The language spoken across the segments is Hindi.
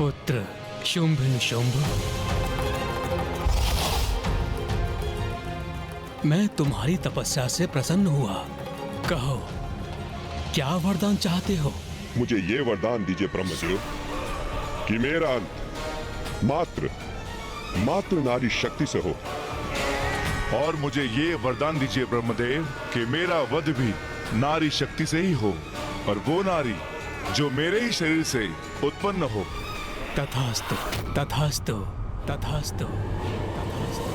पुत्र शुंभ निशुंभ, मैं तुम्हारी तपस्या से प्रसन्न हुआ। कहो, क्या वरदान चाहते हो? मुझे ये वरदान दीजिए ब्रह्मदेव कि मेरा अंत मात्र नारी शक्ति से हो। और मुझे ये वरदान दीजिए ब्रह्मदेव कि मेरा वध भी नारी शक्ति से ही हो, और वो नारी जो मेरे ही शरीर से उत्पन्न हो। तथास्तु, तथास्तु, तथास्तु, तथास्तु।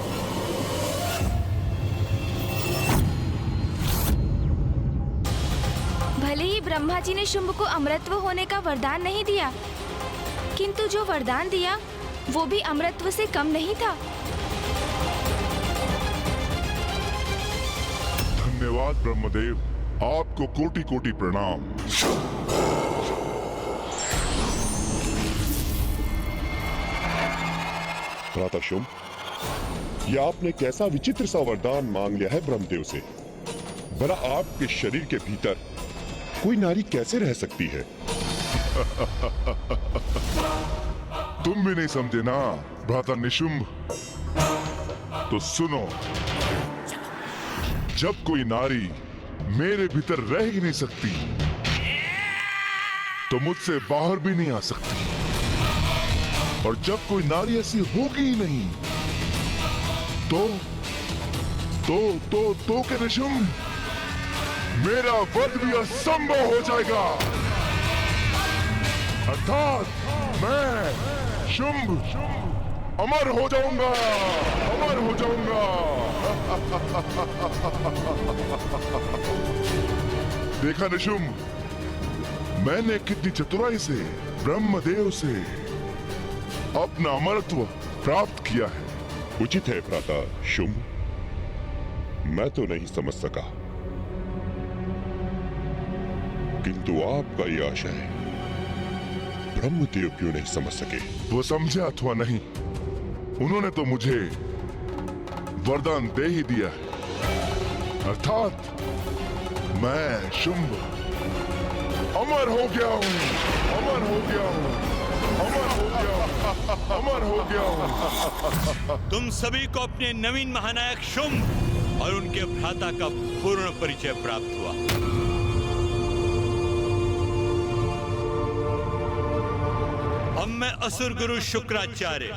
भले ही ब्रह्मा जी ने शुंभ को अमरत्व होने का वरदान नहीं दिया, किंतु जो वरदान दिया वो भी अमरत्व से कम नहीं था। धन्यवाद ब्रह्मदेव, आपको कोटि कोटि प्रणाम। भ्राता शुंभ, यह आपने कैसा विचित्र सा वरदान मांग लिया है ब्रह्मदेव से। भला आपके शरीर के भीतर कोई नारी कैसे रह सकती है? तुम भी नहीं समझे ना भ्राता निशुंभ। तो सुनो, जब कोई नारी मेरे भीतर रह ही नहीं सकती तो मुझसे बाहर भी नहीं आ सकती, और जब कोई नारी ऐसी होगी ही नहीं तो क्या निशुंभ, मेरा वध भी असंभव हो जाएगा। अर्थात मैं शुंभ अमर हो जाऊंगा, अमर हो जाऊंगा। देखा निशुंभ, मैंने कितनी चतुराई से ब्रह्मदेव से अपना अमरत्व प्राप्त किया है। उचित है भ्राता शुंभ, मैं तो नहीं समझ सका, किंतु आपका यह आशय ब्रह्मदेव क्यों नहीं समझ सके? वो समझे अथवा नहीं, उन्होंने तो मुझे वरदान दे ही दिया है। अर्थात मैं शुंभ अमर हो गया हूं, अमर हो गया हूं, अमर हो गया हूं, अमर हो गया हूं। तुम सभी को अपने नवीन महानायक शुंभ और उनके भ्राता का पूर्ण परिचय प्राप्त हुआ। अब मैं असुर गुरु शुक्राचार्य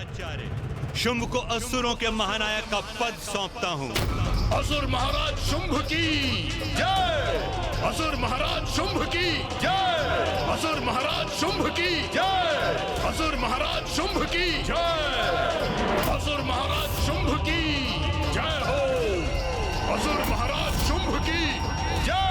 शुंभ को असुरों के महानायक का पद सौंपता हूँ। असुर महाराज शुंभ की जय, असुर महाराज शुंभ की जय, असुर महाराज शुंभ की जय, असुर महाराज शुंभ की जय, असुर महाराज शुंभ की जय हो, असुर महाराज शुंभ की जय।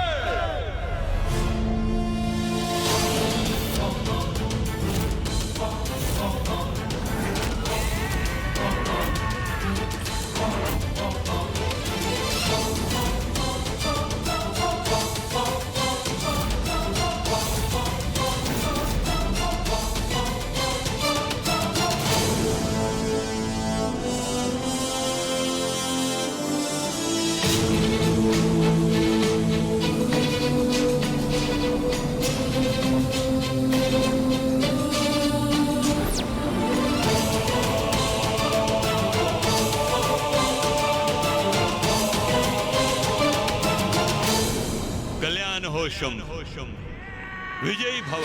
शुंभ विजयी भव।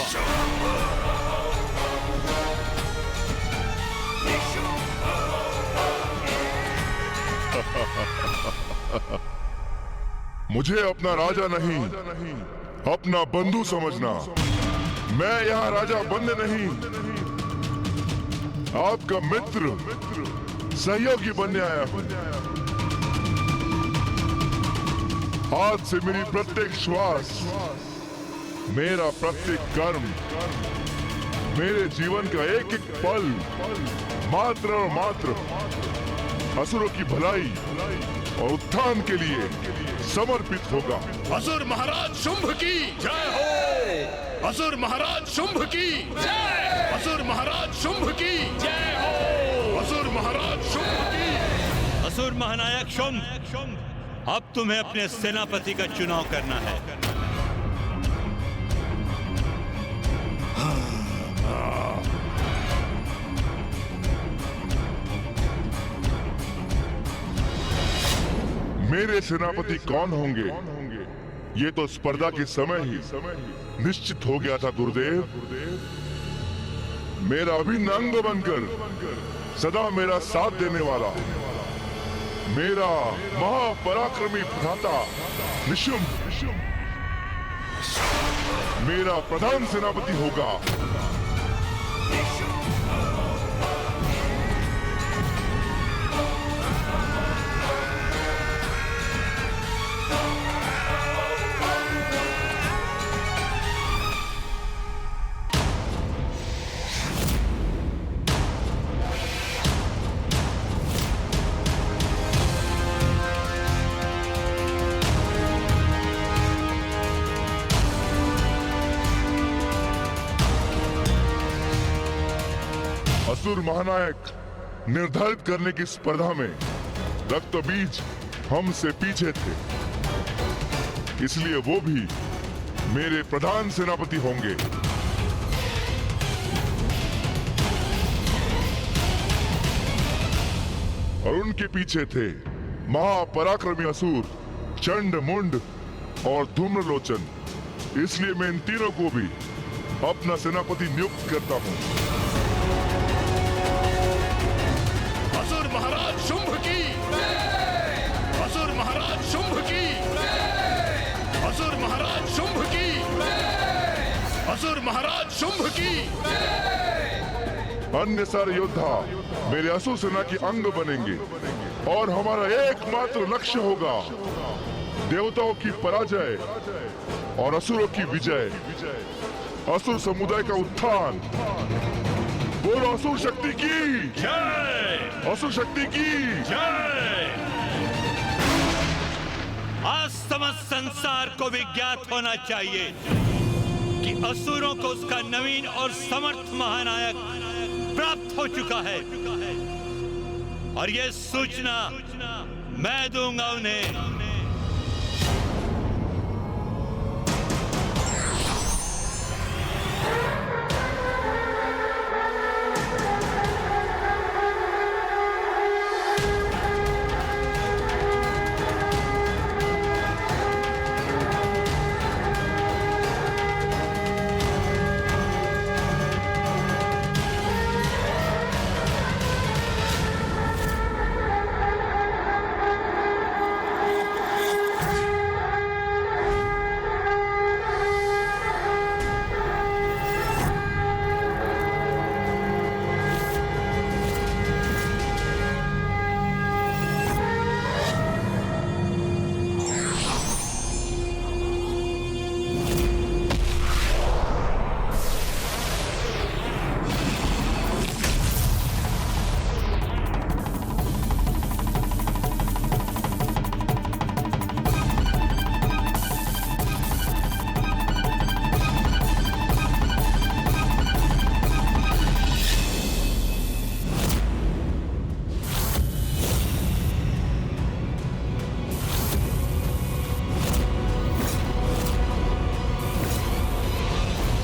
मुझे अपना राजा नहीं, अपना बंधु समझना। मैं यहाँ राजा बनने नहीं, आपका मित्र सहयोगी बनने आया हूँ। आज से मेरी प्रत्येक श्वास, मेरा प्रत्येक कर्म, मेरे जीवन का एक एक पल मात्र और मात्र असुरों की भलाई और उत्थान के लिए समर्पित होगा। असुर महाराज शुंभ की जय हो, असुर महाराज शुंभ की जय, असुर महाराज शुंभ की जय हो, असुर महाराज शुंभ की। असुर महानायक शुंभ, अब तुम्हें अपने सेनापति का चुनाव करना है। मेरे सेनापति कौन होंगे ये तो स्पर्धा के समय ही निश्चित हो गया था गुरुदेव। मेरा अभिन्न अंग बनकर सदा मेरा साथ देने वाला मेरा महापराक्रमी भ्राता निशुंभ मेरा प्रधान सेनापति होगा। असुर महानायक निर्धारित करने की स्पर्धा में रक्त बीज हमसे पीछे थे, इसलिए वो भी मेरे प्रधान सेनापति होंगे। और उनके पीछे थे महापराक्रमी असुर चंड मुंड और धूम्रलोचन, इसलिए मैं इन तीनों को भी अपना सेनापति नियुक्त करता हूं। असुर महाराज शुंभ की, असुर महाराज शुंभ की, असुर महाराज शुंभ की, असुर महाराज शुंभ की। अन्य सारे योद्धा मेरे असुर सेना की अंग बनेंगे और हमारा एकमात्र लक्ष्य होगा देवताओं की पराजय और असुरों की विजय, असुर समुदाय का उत्थान। बोलो असुर शक्ति की जय, असुर शक्ति की जय। आज समस्त संसार को भी ज्ञात होना चाहिए कि असुरों को उसका नवीन और समर्थ महानायक प्राप्त हो चुका है, और यह सूचना मैं दूंगा उन्हें।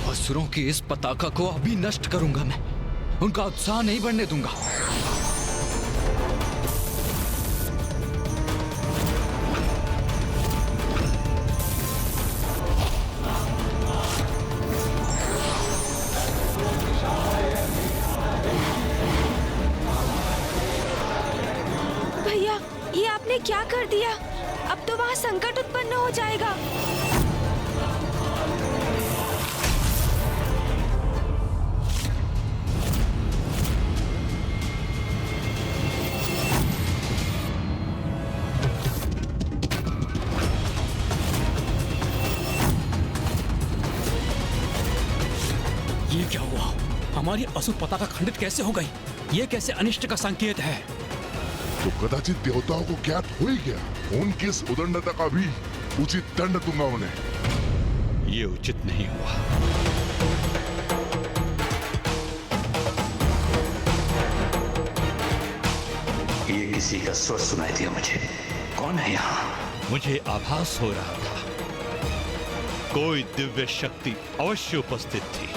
असुरों की इस पताका को अभी नष्ट करूंगा मैं, उनका उत्साह नहीं बढ़ने दूंगा। भैया, ये आपने क्या कर दिया? अब तो वहाँ संकट उत्पन्न हो जाएगा। ये क्या हुआ? हमारी असुर पताका खंडित कैसे हो गई? ये कैसे अनिष्ट का संकेत है? तो कदाचित देवताओं को ज्ञात हो ही गया। उनकी इस उदंडता का भी उचित दंड दूंगा उन्हें। ये उचित नहीं हुआ। ये किसी का स्वर सुनाई दिया मुझे। कौन है यहाँ? मुझे आभास हो रहा था कोई दिव्य शक्ति अवश्य उपस्थित थी,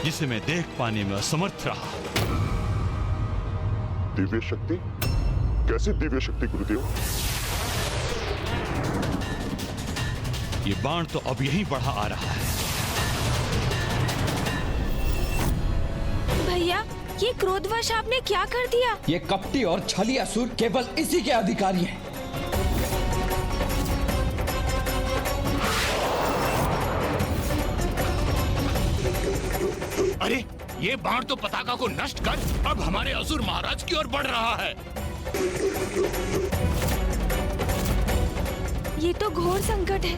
जिसे मैं देख पाने में असमर्थ रहा। दिव्य शक्ति? कैसी दिव्य शक्ति गुरुदेव? ये बाण तो अब यहीं बढ़ा आ रहा है। भैया, ये क्रोधवश आपने क्या कर दिया? ये कपटी और छली असुर केवल इसी के अधिकारी हैं। अरे, ये बाण तो पताका को नष्ट कर अब हमारे असुर महाराज की ओर बढ़ रहा है। ये तो घोर संकट है।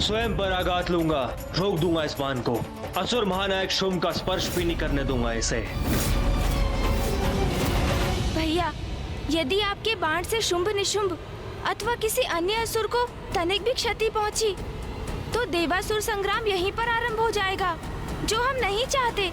स्वयं पर आघात लूंगा, रोक दूंगा इस बाण को। असुर महानायक शुंभ का स्पर्श भी नहीं करने दूंगा इसे। भैया, यदि आपके बाण से शुंभ निशुंभ अथवा किसी अन्य असुर को तनिक भी क्षति पहुंची तो देवासुर संग्राम यहीं पर आरंभ हो जाएगा, जो हम नहीं चाहते।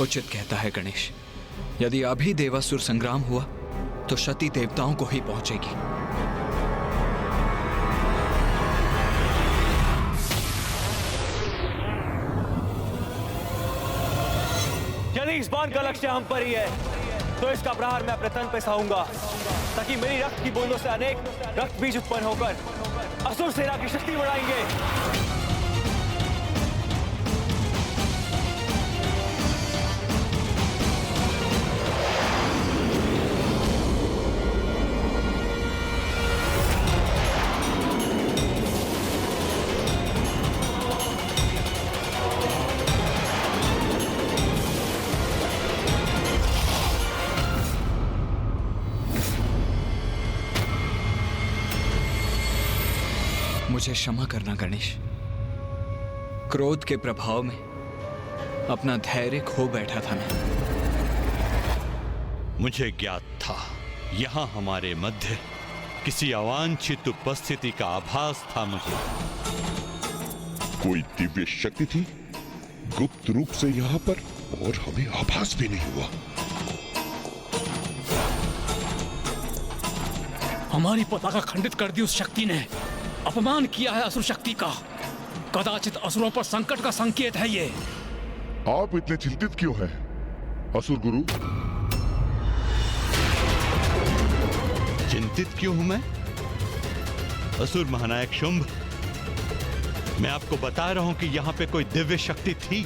उचित कहता है गणेश। यदि अभी देवासुर संग्राम हुआ तो क्षति देवताओं को ही पहुंचेगी। यदि इस बाण का लक्ष्य हम पर ही है तो इसका प्रहार मैं अपने तन पे सहाऊंगा, ताकि मेरी रक्त की बूंदों से अनेक रक्त बीज उत्पन्न होकर असुर सेना की शक्ति बढ़ाएंगे। मुझे क्षमा करना गणेश। क्रोध के प्रभाव में अपना धैर्य खो बैठा था मैं। मुझे ज्ञात था यहाँ हमारे मध्य किसी अवांछित उपस्थिति का आभास था। मुझे कोई दिव्य शक्ति थी गुप्त रूप से यहाँ पर, और हमें आभास भी नहीं हुआ। हमारी पताका खंडित कर दी उस शक्ति ने। अपमान किया है असुर शक्ति का। कदाचित असुरों पर संकट का संकेत है ये। आप इतने चिंतित क्यों हैं, असुर गुरु? चिंतित क्यों हूं मैं? असुर महानायक शुंभ, मैं आपको बता रहा हूं कि यहाँ पे कोई दिव्य शक्ति थी,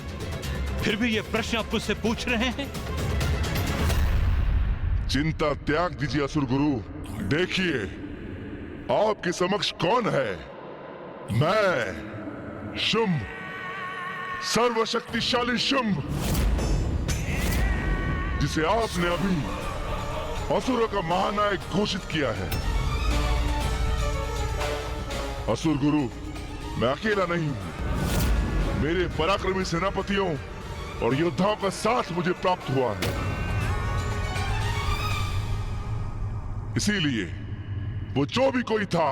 फिर भी ये प्रश्न आप मुझसे पूछ रहे हैं। चिंता त्याग दीजिए असुर गुरु। देखिए आपके समक्ष कौन है। मैं शुंभ, सर्वशक्तिशाली शुंभ, जिसे आपने अभी असुरों का महानायक घोषित किया है। असुर गुरु, मैं अकेला नहीं हूं। मेरे पराक्रमी सेनापतियों और योद्धाओं का साथ मुझे प्राप्त हुआ है। इसीलिए वो जो भी कोई था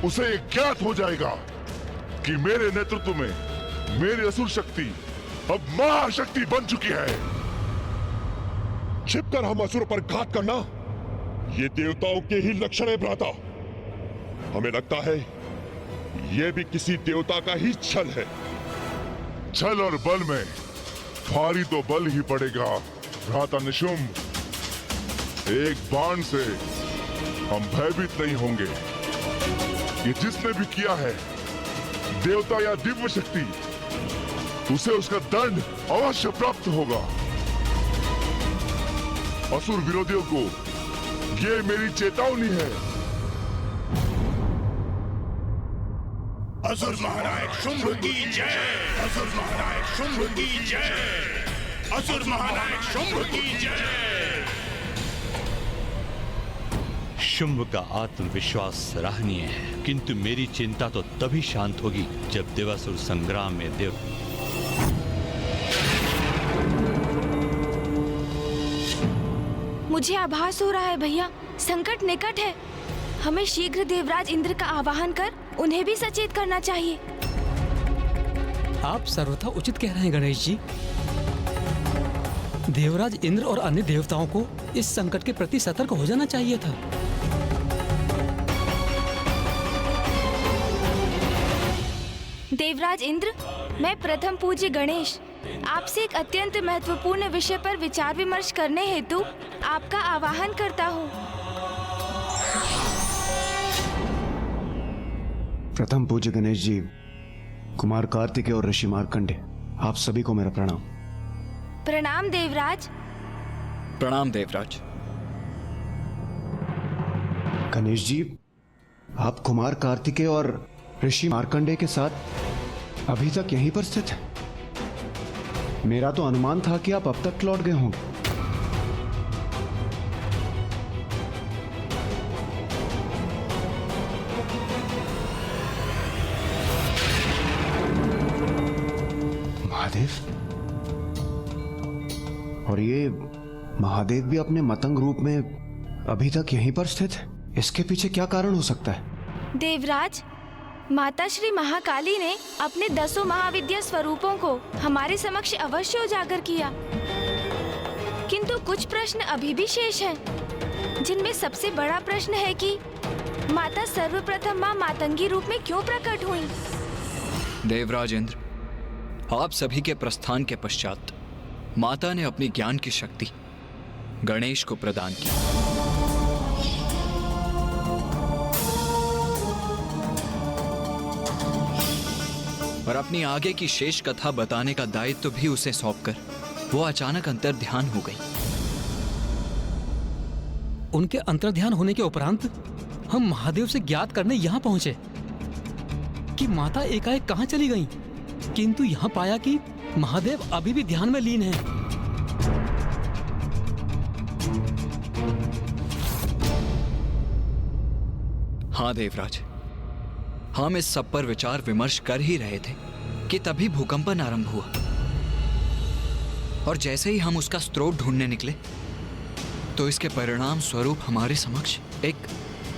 उसे ये ज्ञात हो जाएगा कि मेरे नेतृत्व में मेरी असुर शक्ति अब महाशक्ति बन चुकी है। छिपकर हम असुर पर घात करना, ये देवताओं के ही लक्षण है भ्राता। हमें लगता है ये भी किसी देवता का ही छल है। छल और बल में भारी तो बल ही पड़ेगा भ्राता निशुंभ। एक बाण से हम भयभीत नहीं होंगे। ये जिसने भी किया है, देवता या दिव्य शक्ति, उसे उसका दंड अवश्य प्राप्त होगा। असुर विरोधियों को ये मेरी चेतावनी है। असुर महानायक शुंभ की जय। असुर महानायक शुंभ की जय। असुर महानायक शुंभ की जय। शुंभ का आत्मविश्वास सराहनीय है, किंतु मेरी चिंता तो तभी शांत होगी जब देवासुर संग्राम में मुझे आभास हो रहा है भैया, संकट निकट है। हमें शीघ्र देवराज इंद्र का आवाहन कर उन्हें भी सचेत करना चाहिए। आप सर्वथा उचित कह रहे हैं गणेश जी। देवराज इंद्र और अन्य देवताओं को इस संकट के प्रति सतर्क हो जाना चाहिए था। देवराज इंद्र, मैं प्रथम पूज्य गणेश आपसे एक अत्यंत महत्वपूर्ण विषय पर विचार विमर्श करने हेतु आपका आवाहन करता हूँ। प्रथम पूज्य गणेश जी, कुमार कार्तिकेय और ऋषि मार्कंडे, आप सभी को मेरा प्रणाम। प्रणाम देवराज। प्रणाम देवराज। गणेश जी, आप कुमार कार्तिकेय और ऋषि मार्कंडे के साथ अभी तक यहीं पर स्थित हैं। मेरा तो अनुमान था कि आप अब तक लौट गए होंगे। महादेव, और ये महादेव भी अपने मतंग रूप में अभी तक यहीं पर स्थित है। इसके पीछे क्या कारण हो सकता है? देवराज, माता श्री महाकाली ने अपने 10 महाविद्या स्वरूपों को हमारे समक्ष अवश्य उजागर किया, किंतु कुछ प्रश्न अभी भी शेष हैं, जिनमें सबसे बड़ा प्रश्न है कि माता सर्वप्रथम मां मातंगी रूप में क्यों प्रकट हुई? देवराज इंद्र, आप सभी के प्रस्थान के पश्चात माता ने अपनी ज्ञान की शक्ति गणेश को प्रदान की। और अपनी आगे की शेष कथा बताने का दायित्व भी उसे सौंपकर वो अचानक अंतर्ध्यान हो गई। उनके अंतर्ध्यान होने के उपरांत हम महादेव से ज्ञात करने यहाँ पहुंचे कि माता एकाएक कहाँ चली गईं, किंतु यहाँ पाया कि महादेव अभी भी ध्यान में लीन हैं। हाँ देवराज, हम इस सब पर विचार विमर्श कर ही रहे थे कि तभी भूकंपन आरंभ हुआ, और जैसे ही हम उसका स्रोत ढूंढने निकले तो इसके परिणाम स्वरूप हमारे समक्ष एक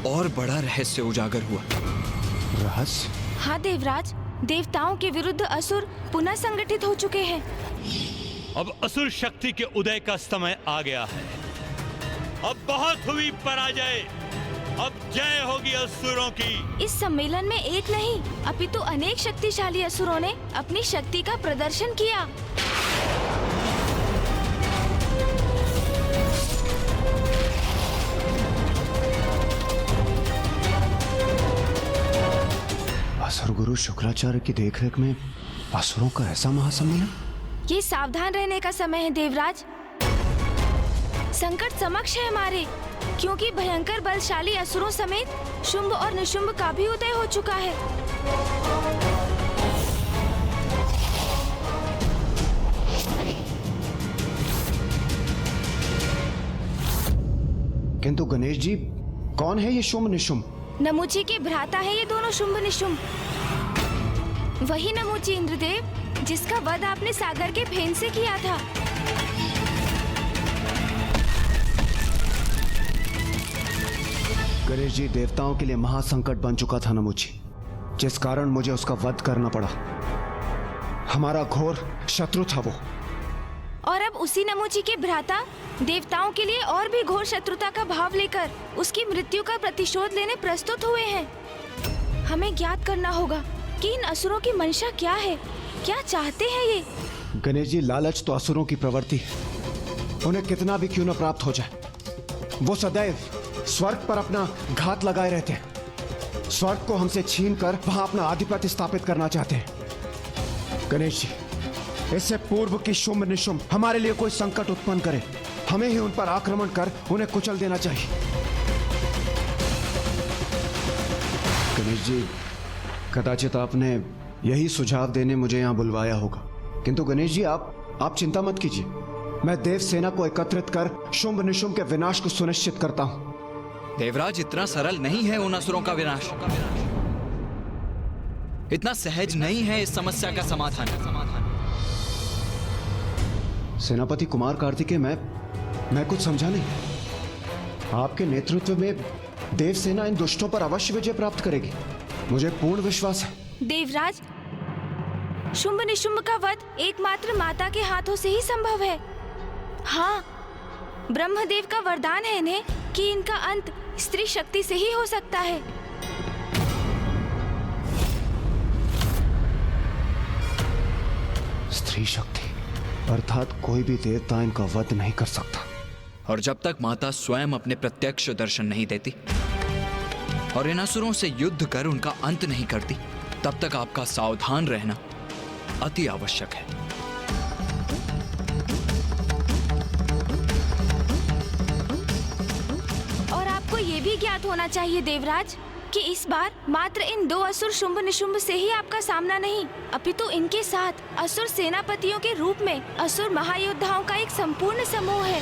और बड़ा रहस्य उजागर हुआ। रहस्य? हाँ देवराज, देवताओं के विरुद्ध असुर पुनः संगठित हो चुके हैं। अब असुर शक्ति के उदय का समय आ गया है। अब बहुत हुई पराजय, अब जय होगी असुरों की। इस सम्मेलन में एक नहीं अपितु अनेक शक्तिशाली असुरों ने अपनी शक्ति का प्रदर्शन किया। असुर गुरु शुक्राचार्य की देखरेख में असुरों का ऐसा महासम्मेलन? ये सावधान रहने का समय है देवराज। संकट समक्ष है हमारे, क्योंकि भयंकर बलशाली असुरों समेत शुंभ और निशुंभ का भी उदय हो चुका है। किंतु गणेश जी, कौन है ये शुंभ निशुंभ? नमूची के भ्राता है ये दोनों शुंभ निशुंभ। वही नमूची इंद्रदेव जिसका वध आपने सागर के फेन से किया था। गणेश जी, देवताओं के लिए महासंकट बन चुका था नमूची, जिस कारण मुझे उसका वध करना पड़ा। हमारा घोर शत्रु था वो। और अब उसी नमूची के भ्राता देवताओं के लिए और भी घोर शत्रुता का भाव लेकर उसकी मृत्यु का प्रतिशोध लेने प्रस्तुत हुए हैं। हमें ज्ञात करना होगा कि इन असुरों की मंशा क्या है, क्या चाहते हैं ये। गणेश जी, लालच तो असुरों की प्रवृत्ति है। उन्हें कितना भी क्यों न प्राप्त हो जाए, वो सदैव स्वर्ग पर अपना घात लगाए रहते हैं। स्वर्ग को हमसे छीनकर वहां अपना आधिपत्य स्थापित करना चाहते हैं। गणेश जी, इससे पूर्व की शुंभ निशुंभ हमारे लिए कोई संकट उत्पन्न करे, हमें ही उन पर आक्रमण कर उन्हें कुचल देना चाहिए। गणेश जी, कदाचित आपने यही सुझाव देने मुझे यहाँ बुलवाया होगा, किंतु गणेश जी आप चिंता मत कीजिए। मैं देव सेना को एकत्रित कर शुंभ निशुंभ के विनाश को सुनिश्चित करता हूँ। देवराज, इतना सरल नहीं है उन असुरों का विनाश, इतना सहज नहीं है इस समस्या का समाधान। सेनापति कुमार कार्तिकेय, मैं कुछ समझा नहीं। आपके नेतृत्व में देव सेना इन दुष्टों पर अवश्य विजय प्राप्त करेगी, मुझे पूर्ण विश्वास है। देवराज, शुंभ निशुंभ का वध एकमात्र माता के हाथों से ही संभव है। हाँ, ब्रह्मदेव का वरदान है इन्हें कि इनका अंत स्त्री शक्ति से ही हो सकता है। स्त्री शक्ति अर्थात कोई भी देवता इनका वध नहीं कर सकता। और जब तक माता स्वयं अपने प्रत्यक्ष दर्शन नहीं देती और इन असुरों से युद्ध कर उनका अंत नहीं करती, तब तक आपका सावधान रहना अति आवश्यक है। और आपको ये भी ज्ञात होना चाहिए देवराज कि इस बार मात्र इन 2 असुर शुंभ निशुंभ से ही आपका सामना नहीं, अपितु इनके साथ असुर सेनापतियों के रूप में असुर महायोद्धाओं का एक संपूर्ण समूह है।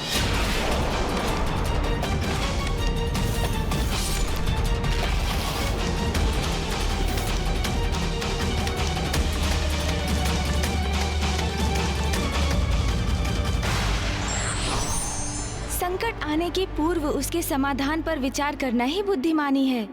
संकट आने के पूर्व उसके समाधान पर विचार करना ही बुद्धिमानी है।